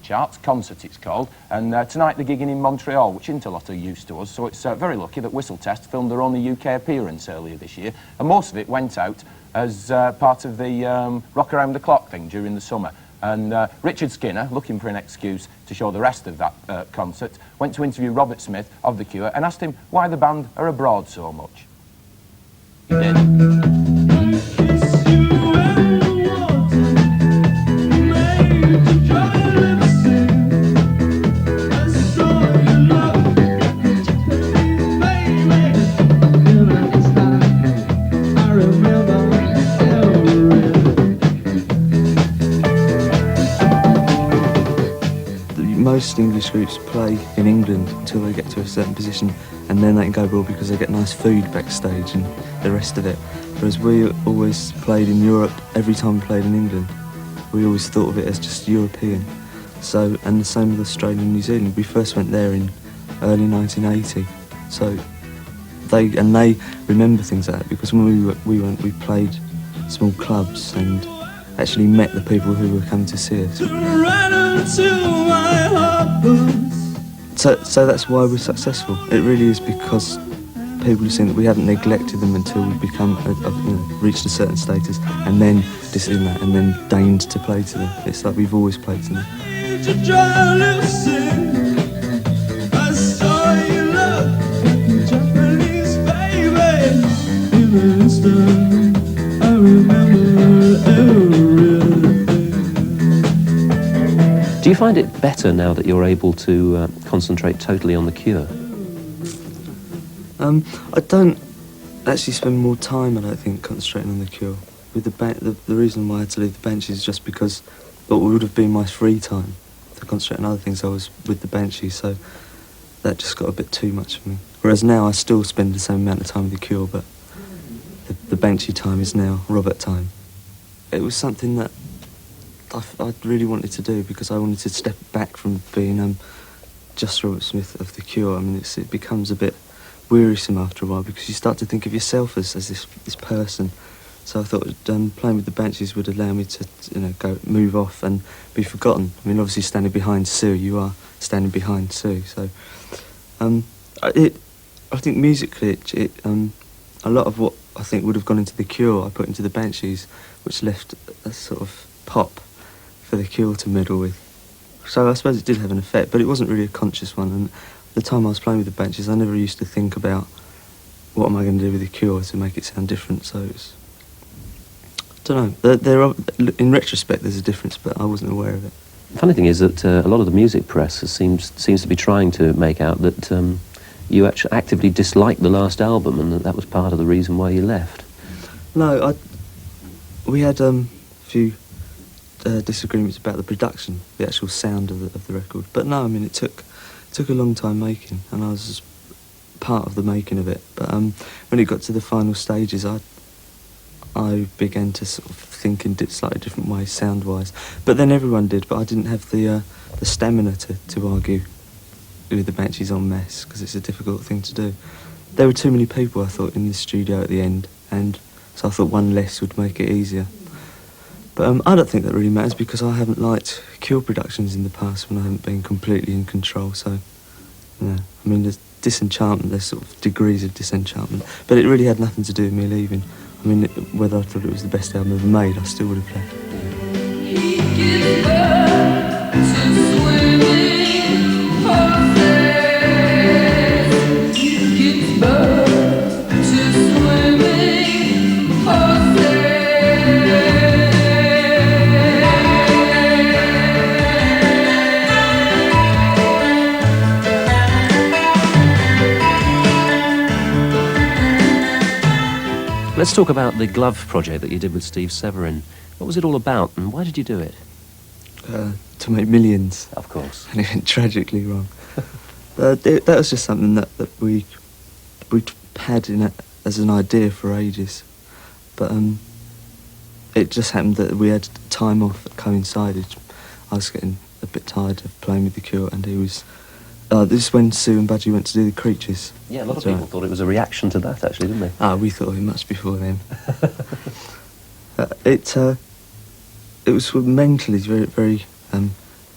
charts. Concert it's called, and tonight they're gigging in Montreal, which isn't a lot of use to us, so it's very lucky that Whistle Test filmed their only UK appearance earlier this year, and most of it went out as part of the Rock Around the Clock thing during the summer. And Richard Skinner, looking for an excuse to show the rest of that concert, went to interview Robert Smith of The Cure and asked him why the band are abroad so much. He did. Most English groups play in England until they get to a certain position, and then they can go abroad because they get nice food backstage and the rest of it. Whereas we always played in Europe. Every time we played in England, we always thought of it as just European. So, and the same with Australia and New Zealand. We first went there in early 1980. So they remember things like that, because when we went, we played small clubs and actually met the people who were coming to see us. So that's why we're successful. It really is because people have seen that we haven't neglected them until we've become, reached a certain status, and then seen that, and then deigned to play to them. It's like we've always played to them. Do you find it better now that you're able to concentrate totally on The Cure? I don't actually spend more time, I don't think, concentrating on The Cure. With the reason why I had to leave the Banshees is just because it would have been my free time to concentrate on other things. I was with the Banshees, so that just got a bit too much for me. Whereas now I still spend the same amount of time with The Cure, but the Banshee time is now Robert time. It was something that I really wanted to do, because I wanted to step back from being just Robert Smith of The Cure. I mean, it becomes a bit wearisome after a while, because you start to think of yourself as this person. So I thought playing with the Banshees would allow me to move off and be forgotten. I mean, obviously standing behind Sue, you are standing behind Sue. So I think musically, a lot of what I think would have gone into The Cure I put into the Banshees, which left a sort of pop for The Cure to meddle with. So I suppose it did have an effect, but it wasn't really a conscious one. And the time I was playing with the Banshees, I never used to think about what am I going to do with The Cure to make it sound different. So it's, I don't know. In retrospect, there's a difference, but I wasn't aware of it. The funny thing is that a lot of the music press seems to be trying to make out that you actually actively disliked the last album, and that was part of the reason why you left. No, we had a few disagreements about the production, the actual sound of the record. But no, I mean, it took a long time making, and I was just part of the making of it. But when it got to the final stages, I began to sort of think in slightly different ways, sound-wise. But then everyone did, but I didn't have the stamina to argue with the Banshees en masse, because it's a difficult thing to do. There were too many people, I thought, in the studio at the end, and so I thought one less would make it easier. But I don't think that really matters, because I haven't liked Cure productions in the past when I haven't been completely in control. So, yeah, I mean, there's disenchantment, there's sort of degrees of disenchantment, but it really had nothing to do with me leaving. I mean, whether I thought it was the best album ever made, I still would have left. He gives birth to swimming horses. He gives birth to swimming horses. Let's talk about the Glove project that you did with Steve Severin. What was it all about, and why did you do it? To make millions. Of course. And it went tragically wrong. That was just something that we'd had in it as an idea for ages. But it just happened that we had time off that coincided. I was getting a bit tired of playing with The Cure, and he was... this is when Sue and Budgie went to do The Creatures. Yeah, a lot of people thought it was a reaction to that, actually, didn't they? We thought it much before then. It was mentally very, very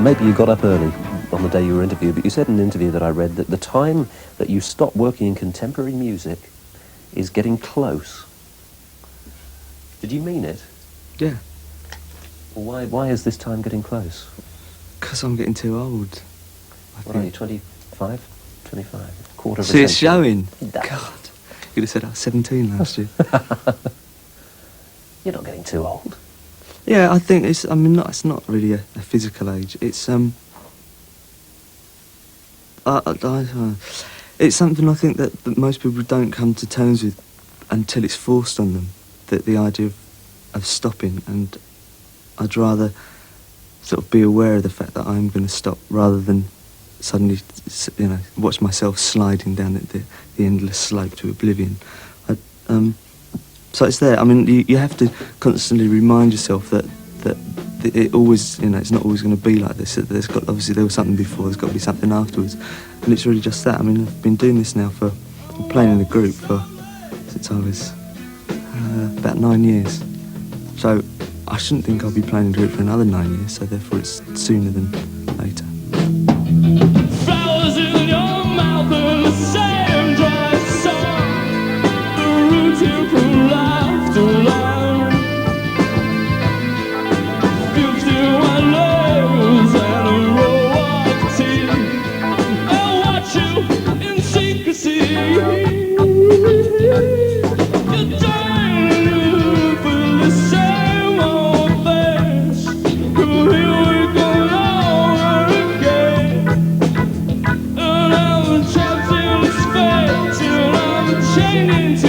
Maybe you got up early on the day you were interviewed, but you said in an interview that I read that the time that you stop working in contemporary music is getting close. Did you mean it? Yeah, Well, why is this time getting close? because I'm getting too old. I What are you, think. 25? 25? Quarter of a See, it's century. showing. God, you'd have said I was 17 last year. You're not getting too old. Yeah, I think it's. I mean, it's not really a physical age. It's it's something I think that most people don't come to terms with until it's forced on them. That the idea of stopping, and I'd rather sort of be aware of the fact that I'm going to stop rather than suddenly, watch myself sliding down the endless slope to oblivion. So it's there. I mean, you have to constantly remind yourself that it always, it's not always going to be like this. That obviously there was something before. There's got to be something afterwards, and it's really just that. I mean, I've been doing this now playing in a group since I was about 9 years. So I shouldn't think I'll be playing in a group for another 9 years. So therefore, it's sooner than later. Flowers in your mouth and the same dry song, the routine from life to life. 51 nails and a row of teeth. I watch you in secrecy. You're dying for the same old face. Here we go over again. And I'm trapped in space, and I'm chaining to